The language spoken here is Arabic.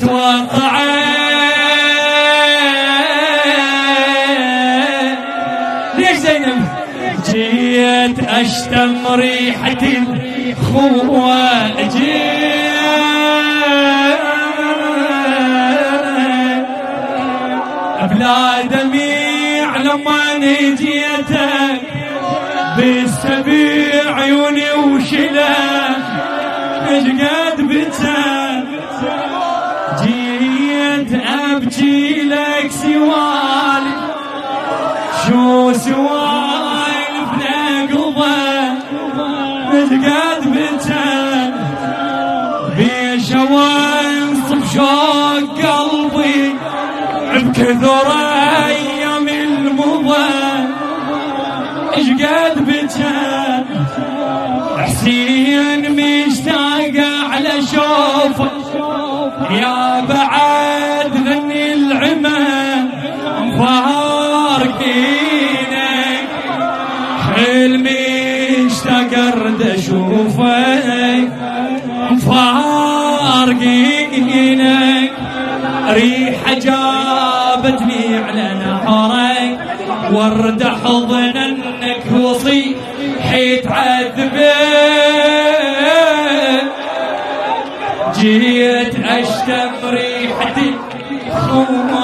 توقعت ليش زينب جيت اشتم ريحة الخوة بلا دميع لما نجيتك بالسبيع عيوني وشلا ايش قد بتا جيت ابكي لك سوالي شو سوالف لقلبه ايش قد بتا بشوانصف شوق قلبي بكثر ايام المضى ايش قد بكى حسين مشتاق على شوفه يا بعد ذني العمى مفارقينك حلمي اشتاق ارد اشوفك مفارقينك ريحة جابتني على نهرك ورد حضنك وصيحة عذبك جيت اشتم ريحة الخوف